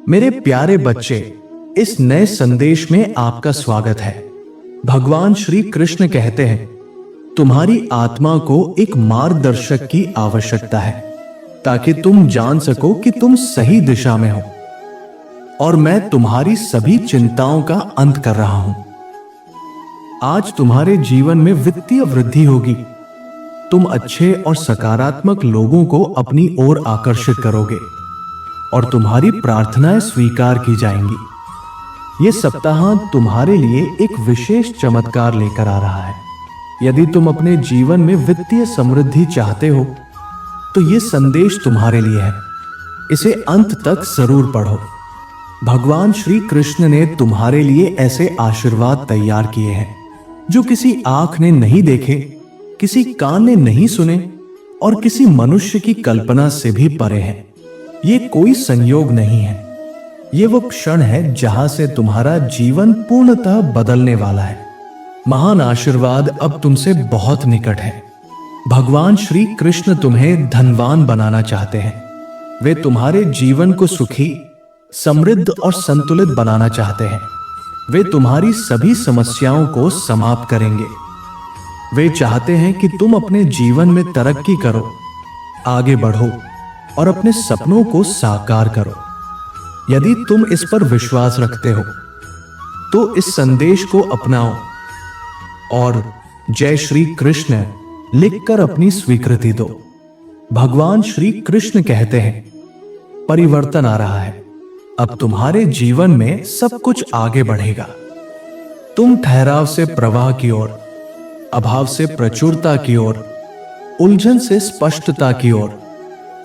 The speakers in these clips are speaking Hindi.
मेरे प्यारे बच्चे, इस नए संदेश में आपका स्वागत है। भगवान श्री कृष्ण कहते हैं, तुम्हारी आत्मा को एक मार्गदर्शक की आवश्यकता है ताकि तुम जान सको कि तुम सही दिशा में हो, और मैं तुम्हारी सभी चिंताओं का अंत कर रहा हूं। आज तुम्हारे जीवन में वित्तीय वृद्धि होगी। तुम अच्छे और सकारात्मक लोगों को अपनी ओर आकर्षित करोगे और तुम्हारी प्रार्थनाएं स्वीकार की जाएंगी। ये सप्ताह तुम्हारे लिए एक विशेष चमत्कार लेकर आ रहा है। यदि तुम अपने जीवन में वित्तीय समृद्धि चाहते हो तो ये संदेश तुम्हारे लिए है। इसे अंत तक जरूर पढ़ो। भगवान श्री कृष्ण ने तुम्हारे लिए ऐसे आशीर्वाद तैयार किए हैं जो किसी आंख ने नहीं देखे, किसी कान ने नहीं सुने और किसी मनुष्य की कल्पना से भी परे हैं। ये कोई संयोग नहीं है, ये वो क्षण है जहां से तुम्हारा जीवन पूर्णतः बदलने वाला है। महान आशीर्वाद अब तुमसे बहुत निकट है। भगवान श्री कृष्ण तुम्हें धनवान बनाना चाहते हैं। वे तुम्हारे जीवन को सुखी, समृद्ध और संतुलित बनाना चाहते हैं। वे तुम्हारी सभी समस्याओं को समाप्त करेंगे। वे चाहते हैं कि तुम अपने जीवन में तरक्की करो, आगे बढ़ो और अपने सपनों को साकार करो। यदि तुम इस पर विश्वास रखते हो तो इस संदेश को अपनाओ और जय श्री कृष्ण लिखकर अपनी स्वीकृति दो। भगवान श्री कृष्ण कहते हैं, परिवर्तन आ रहा है। अब तुम्हारे जीवन में सब कुछ आगे बढ़ेगा। तुम ठहराव से प्रवाह की ओर, अभाव से प्रचुरता की ओर, उलझन से स्पष्टता की ओर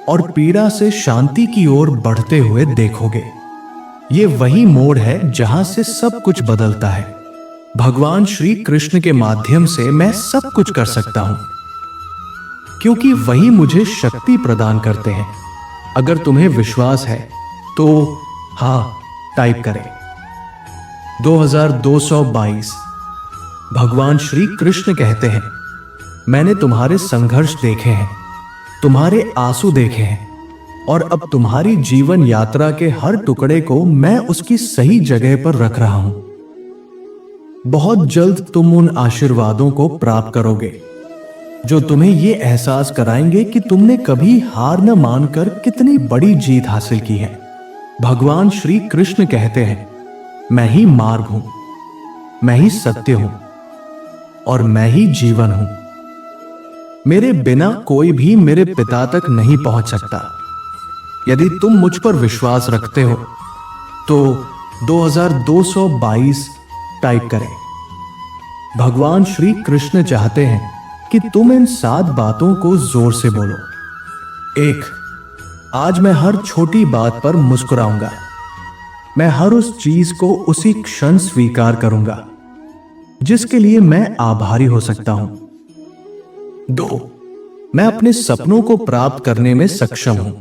और पीड़ा से शांति की ओर बढ़ते हुए देखोगे। ये वही मोड़ है जहां से सब कुछ बदलता है। भगवान श्री कृष्ण के माध्यम से मैं सब कुछ कर सकता हूं क्योंकि वही मुझे शक्ति प्रदान करते हैं। अगर तुम्हें विश्वास है तो हाँ टाइप करें। 2222। भगवान श्री कृष्ण कहते हैं, मैंने तुम्हारे संघर्ष देखे हैं, तुम्हारे आंसू देखे हैं और अब तुम्हारी जीवन यात्रा के हर टुकड़े को मैं उसकी सही जगह पर रख रहा हूं। बहुत जल्द तुम उन आशीर्वादों को प्राप्त करोगे जो तुम्हें यह एहसास कराएंगे कि तुमने कभी हार न मानकर कितनी बड़ी जीत हासिल की है। भगवान श्री कृष्ण कहते हैं, मैं ही मार्ग हूं, मैं ही सत्य हूं और मैं ही जीवन हूं। मेरे बिना कोई भी मेरे पिता तक नहीं पहुंच सकता। यदि तुम मुझ पर विश्वास रखते हो तो 2222 टाइप करें। भगवान श्री कृष्ण चाहते हैं कि तुम इन 7 बातों को जोर से बोलो। 1, आज मैं हर छोटी बात पर मुस्कुराऊंगा। मैं हर उस चीज को उसी क्षण स्वीकार करूंगा जिसके लिए मैं आभारी हो सकता हूं। 2, मैं अपने सपनों को प्राप्त करने में सक्षम हूं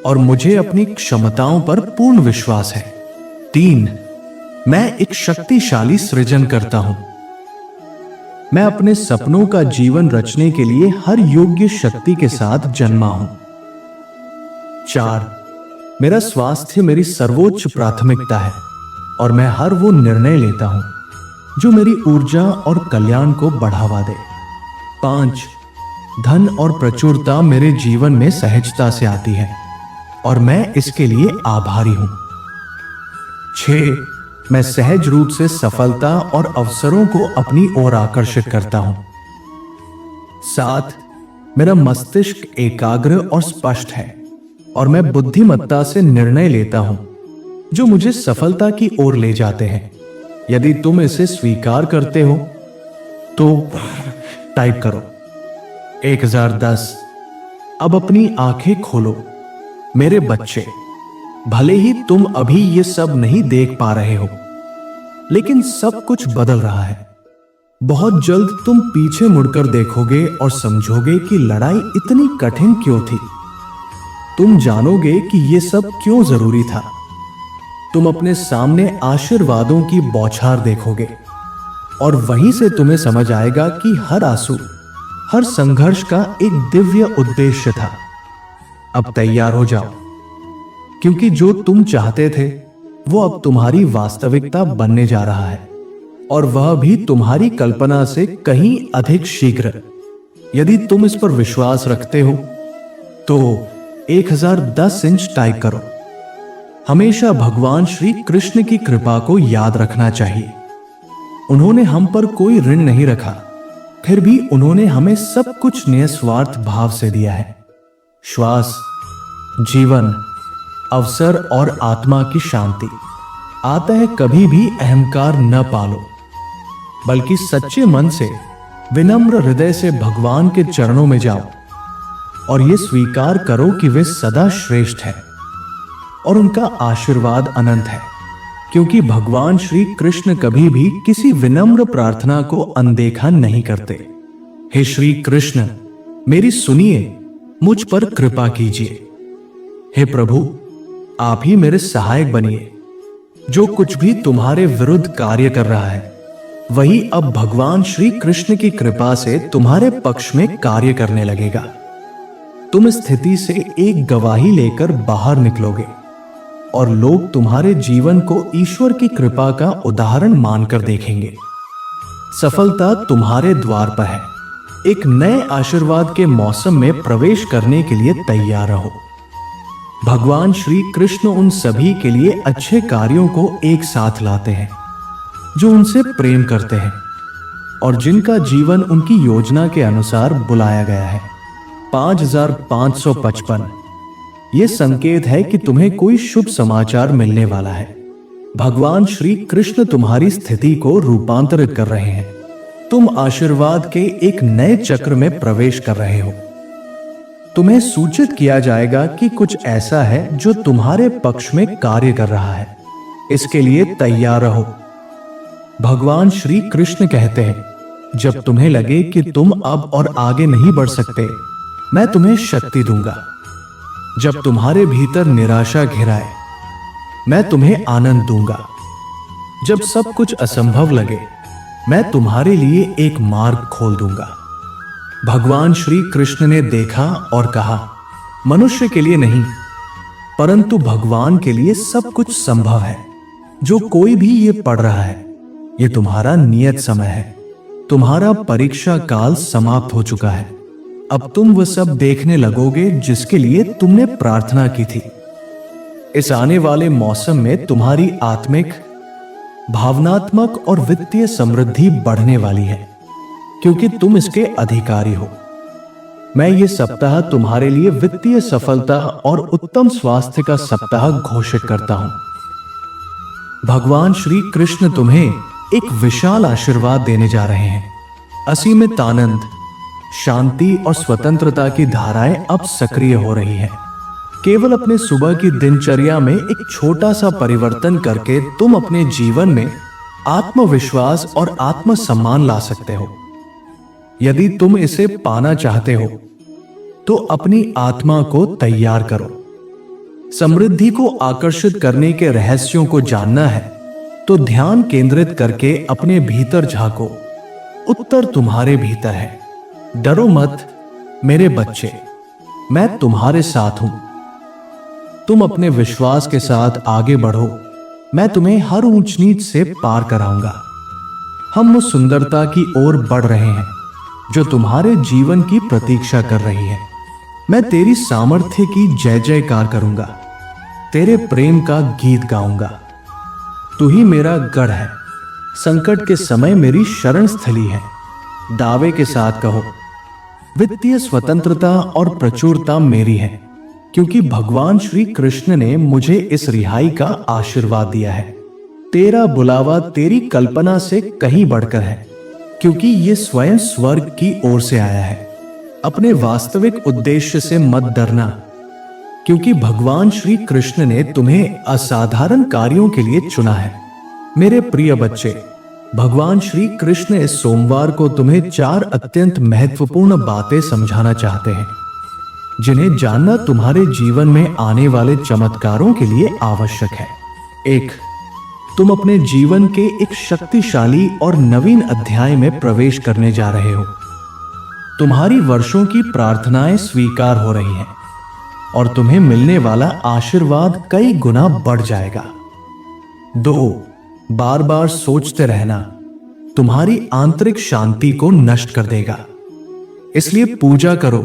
और मुझे अपनी क्षमताओं पर पूर्ण विश्वास है। 3, मैं एक शक्तिशाली सृजन करता हूं। मैं अपने सपनों का जीवन रचने के लिए हर योग्य शक्ति के साथ जन्मा हूं। 4, मेरा स्वास्थ्य मेरी सर्वोच्च प्राथमिकता है और मैं हर वो निर्णय लेता हूं जो मेरी ऊर्जा और कल्याण को बढ़ावा दे। 5, धन और प्रचुरता मेरे जीवन में सहजता से आती है और मैं इसके लिए आभारी हूं। 6, मैं सहज रूप से सफलता और अवसरों को अपनी ओर आकर्षित करता हूं। 7, मेरा मस्तिष्क एकाग्र और स्पष्ट है और मैं बुद्धिमत्ता से निर्णय लेता हूं जो मुझे सफलता की ओर ले जाते हैं। यदि तुम इसे स्वीकार करते हो तो टाइप करो 1010। अब अपनी आंखें खोलो मेरे बच्चे। भले ही तुम अभी ये सब नहीं देख पा रहे हो, लेकिन सब कुछ बदल रहा है। बहुत जल्द तुम पीछे मुड़कर देखोगे और समझोगे कि लड़ाई इतनी कठिन क्यों थी। तुम जानोगे कि ये सब क्यों जरूरी था। तुम अपने सामने आशीर्वादों की बौछार देखोगे और वहीं से तुम्हें समझ आएगा कि हर आंसू, हर संघर्ष का एक दिव्य उद्देश्य था। अब तैयार हो जाओ, क्योंकि जो तुम चाहते थे वो अब तुम्हारी वास्तविकता बनने जा रहा है, और वह भी तुम्हारी कल्पना से कहीं अधिक शीघ्र। यदि तुम इस पर विश्वास रखते हो तो 1010 इंच टाइप करो। हमेशा भगवान श्री कृष्ण की कृपा को याद रखना चाहिए। उन्होंने हम पर कोई ऋण नहीं रखा, फिर भी उन्होंने हमें सब कुछ निस्वार्थ भाव से दिया है। श्वास, जीवन, अवसर और आत्मा की शांति। आता है कभी भी अहंकार न पालो, बल्कि सच्चे मन से विनम्र हृदय से भगवान के चरणों में जाओ और ये स्वीकार करो कि वे सदा श्रेष्ठ हैं और उनका आशीर्वाद अनंत है, क्योंकि भगवान श्री कृष्ण कभी भी किसी विनम्र प्रार्थना को अनदेखा नहीं करते। हे श्री कृष्ण, मेरी सुनिए, मुझ पर कृपा कीजिए। हे प्रभु, आप ही मेरे सहायक बनिए। जो कुछ भी तुम्हारे विरुद्ध कार्य कर रहा है वही अब भगवान श्री कृष्ण की कृपा से तुम्हारे पक्ष में कार्य करने लगेगा। तुम स्थिति से एक गवाही लेकर बाहर निकलोगे और लोग तुम्हारे जीवन को ईश्वर की कृपा का उदाहरण मानकर देखेंगे। सफलता तुम्हारे द्वार पर है। एक नए आशीर्वाद के मौसम में प्रवेश करने के लिए तैयार रहो। भगवान श्री कृष्ण उन सभी के लिए अच्छे कार्यों को एक साथ लाते हैं जो उनसे प्रेम करते हैं और जिनका जीवन उनकी योजना के अनुसार बुलाया गया है। 5555 ये संकेत है कि तुम्हें कोई शुभ समाचार मिलने वाला है। भगवान श्री कृष्ण तुम्हारी स्थिति को रूपांतरित कर रहे हैं। तुम आशीर्वाद के एक नए चक्र में प्रवेश कर रहे हो। तुम्हें सूचित किया जाएगा कि कुछ ऐसा है जो तुम्हारे पक्ष में कार्य कर रहा है। इसके लिए तैयार रहो। भगवान श्री कृष्ण कहते हैं, जब तुम्हें लगे कि तुम अब और आगे नहीं बढ़ सकते, मैं तुम्हें शक्ति दूंगा। जब तुम्हारे भीतर निराशा घिराए, मैं तुम्हें आनंद दूंगा। जब सब कुछ असंभव लगे, मैं तुम्हारे लिए एक मार्ग खोल दूंगा। भगवान श्री कृष्ण ने देखा और कहा, मनुष्य के लिए नहीं परंतु भगवान के लिए सब कुछ संभव है। जो कोई भी ये पढ़ रहा है, ये तुम्हारा नियत समय है। तुम्हारा परीक्षा काल समाप्त हो चुका है। अब तुम वह सब देखने लगोगे जिसके लिए तुमने प्रार्थना की थी। इस आने वाले मौसम में तुम्हारी आत्मिक, भावनात्मक और वित्तीय समृद्धि बढ़ने वाली है, क्योंकि तुम इसके अधिकारी हो। मैं ये सप्ताह तुम्हारे लिए वित्तीय सफलता और उत्तम स्वास्थ्य का सप्ताह घोषित करता हूं। भगवान श्री कृष्ण तुम्हें एक विशाल आशीर्वाद देने जा रहे हैं। असीमित आनंद, शांति और स्वतंत्रता की धाराएं अब सक्रिय हो रही हैं। केवल अपने सुबह की दिनचर्या में एक छोटा सा परिवर्तन करके तुम अपने जीवन में आत्मविश्वास और आत्मसम्मान ला सकते हो। यदि तुम इसे पाना चाहते हो तो अपनी आत्मा को तैयार करो। समृद्धि को आकर्षित करने के रहस्यों को जानना है तो ध्यान केंद्रित करके अपने भीतर झांको। उत्तर तुम्हारे भीतर है। डरो मत मेरे बच्चे, मैं तुम्हारे साथ हूं। तुम अपने विश्वास के साथ आगे बढ़ो। मैं तुम्हें हर ऊंच नीच से पार कराऊंगा। हम उस सुंदरता की ओर बढ़ रहे हैं जो तुम्हारे जीवन की प्रतीक्षा कर रही है। मैं तेरी सामर्थ्य की जय जयकार करूंगा, तेरे प्रेम का गीत गाऊंगा। तू ही मेरा गढ़ है, संकट के समय मेरी शरण स्थली है। दावे के साथ कहो, वित्तीय स्वतंत्रता और प्रचुरता मेरी है, क्योंकि भगवान श्री कृष्ण ने मुझे इस रिहाई का आशीर्वाद दिया है। तेरा बुलावा तेरी कल्पना से कहीं बढ़कर है, क्योंकि ये स्वयं स्वर्ग की ओर से आया है। अपने वास्तविक उद्देश्य से मत डरना, क्योंकि भगवान श्री कृष्ण ने तुम्हें असाधारण कार्यों के लिए चुना है। मेरे प्रिय बच्चे, भगवान श्री कृष्ण इस सोमवार को तुम्हें 4 अत्यंत महत्वपूर्ण बातें समझाना चाहते हैं, जिन्हें जानना तुम्हारे जीवन में आने वाले चमत्कारों के लिए आवश्यक है। 1. तुम अपने जीवन के एक शक्तिशाली और नवीन अध्याय में प्रवेश करने जा रहे हो। तुम्हारी वर्षों की प्रार्थनाएं स्वीकार हो रही हैं और तुम्हें मिलने वाला आशीर्वाद कई गुना बढ़ जाएगा। 2. बार बार सोचते रहना तुम्हारी आंतरिक शांति को नष्ट कर देगा, इसलिए पूजा करो,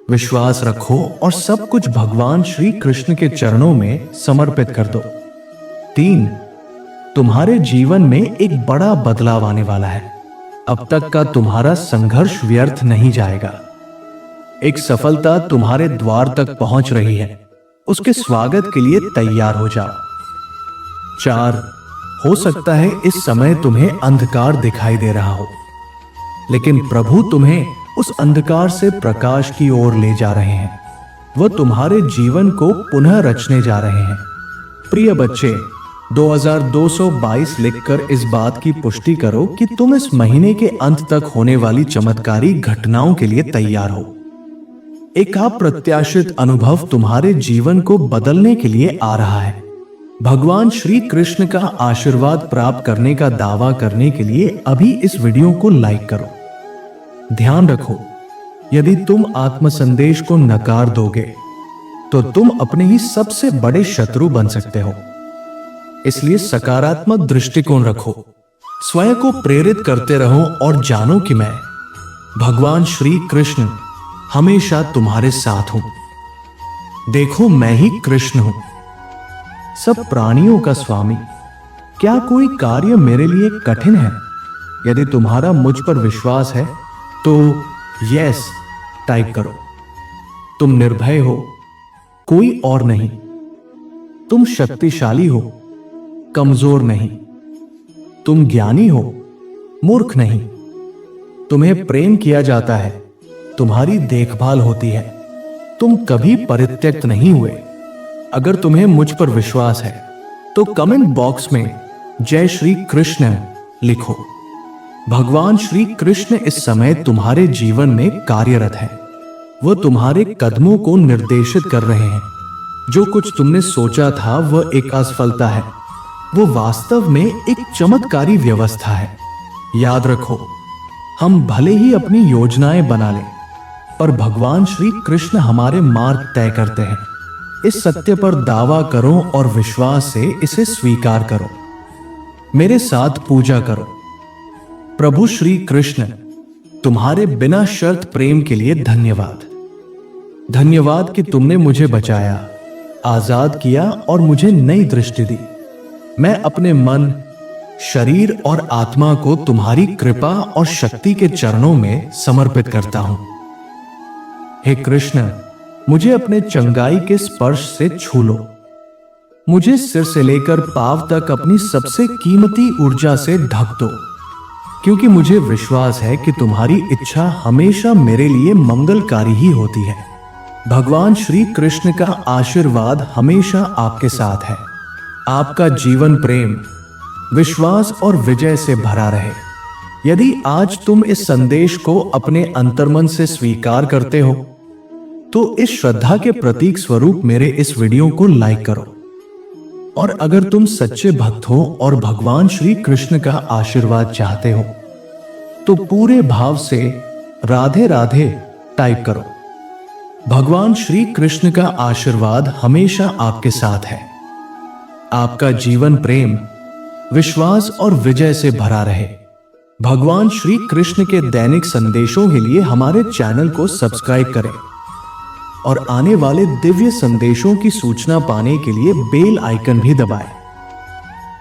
विश्वास रखो और सब कुछ भगवान श्री कृष्ण के चरणों में समर्पित कर दो। 3. तुम्हारे जीवन में एक बड़ा बदलाव आने वाला है। अब तक का तुम्हारा संघर्ष व्यर्थ नहीं जाएगा। एक सफलता तुम्हारे द्वार तक पहुंच रही है, उसके स्वागत के लिए तैयार हो जाओ। 4. हो सकता है इस समय तुम्हें अंधकार दिखाई दे रहा हो, लेकिन प्रभु तुम्हें उस अंधकार से प्रकाश की ओर ले जा रहे हैं। वह तुम्हारे जीवन को पुनः रचने जा रहे हैं। प्रिय बच्चे, 2222 लिखकर इस बात की पुष्टि करो कि तुम इस महीने के अंत तक होने वाली चमत्कारी घटनाओं के लिए तैयार हो। एक अप्रत्याशित अनुभव तुम्हारे जीवन को बदलने के लिए आ रहा है। भगवान श्री कृष्ण का आशीर्वाद प्राप्त करने का दावा करने के लिए अभी इस वीडियो को लाइक करो। ध्यान रखो, यदि तुम आत्म संदेश को नकार दोगे तो तुम अपने ही सबसे बड़े शत्रु बन सकते हो। इसलिए सकारात्मक दृष्टिकोण रखो, स्वयं को प्रेरित करते रहो और जानो कि मैं भगवान श्री कृष्ण हमेशा तुम्हारे साथ हूं। देखो, मैं ही कृष्ण हूं, सब प्राणियों का स्वामी। क्या कोई कार्य मेरे लिए कठिन है? यदि तुम्हारा मुझ पर विश्वास है तो यस टाइप करो। तुम निर्भय हो, कोई और नहीं। तुम शक्तिशाली हो, कमजोर नहीं। तुम ज्ञानी हो, मूर्ख नहीं। तुम्हें प्रेम किया जाता है, तुम्हारी देखभाल होती है, तुम कभी परित्यक्त नहीं हुए। अगर तुम्हें मुझ पर विश्वास है तो कमेंट बॉक्स में जय श्री कृष्ण लिखो। भगवान श्री कृष्ण इस समय तुम्हारे जीवन में कार्यरत है। वह तुम्हारे कदमों को निर्देशित कर रहे हैं। जो कुछ तुमने सोचा था वह एक असफलता है, वो वास्तव में एक चमत्कारी व्यवस्था है। याद रखो, हम भले ही अपनी योजनाएं बना लें, पर भगवान श्री कृष्ण हमारे मार्ग तय करते हैं। इस सत्य पर दावा करो और विश्वास से इसे स्वीकार करो। मेरे साथ पूजा करो। प्रभु श्री कृष्ण, तुम्हारे बिना शर्त प्रेम के लिए धन्यवाद। धन्यवाद कि तुमने मुझे बचाया, आजाद किया और मुझे नई दृष्टि दी। मैं अपने मन, शरीर और आत्मा को तुम्हारी कृपा और शक्ति के चरणों में समर्पित करता हूं। हे कृष्ण, मुझे अपने चंगाई के स्पर्श से छू लो। मुझे सिर से लेकर पांव तक अपनी सबसे कीमती ऊर्जा से ढक दो, क्योंकि मुझे विश्वास है कि तुम्हारी इच्छा हमेशा मेरे लिए मंगलकारी ही होती है। भगवान श्री कृष्ण का आशीर्वाद हमेशा आपके साथ है। आपका जीवन प्रेम, विश्वास और विजय से भरा रहे। यदि आज तुम इस संदेश को अपने अंतर्मन से स्वीकार करते हो तो इस श्रद्धा के प्रतीक स्वरूप मेरे इस वीडियो को लाइक करो। और अगर तुम सच्चे भक्त हो और भगवान श्री कृष्ण का आशीर्वाद चाहते हो तो पूरे भाव से राधे राधे टाइप करो। भगवान श्री कृष्ण का आशीर्वाद हमेशा आपके साथ है। आपका जीवन प्रेम, विश्वास और विजय से भरा रहे। भगवान श्री कृष्ण के दैनिक संदेशों के लिए हमारे चैनल को सब्सक्राइब करें और आने वाले दिव्य संदेशों की सूचना पाने के लिए बेल आइकन भी दबाएं।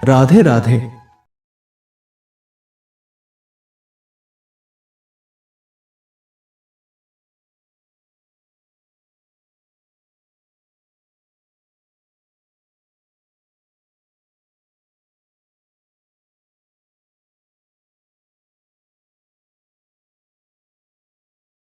राधे राधे।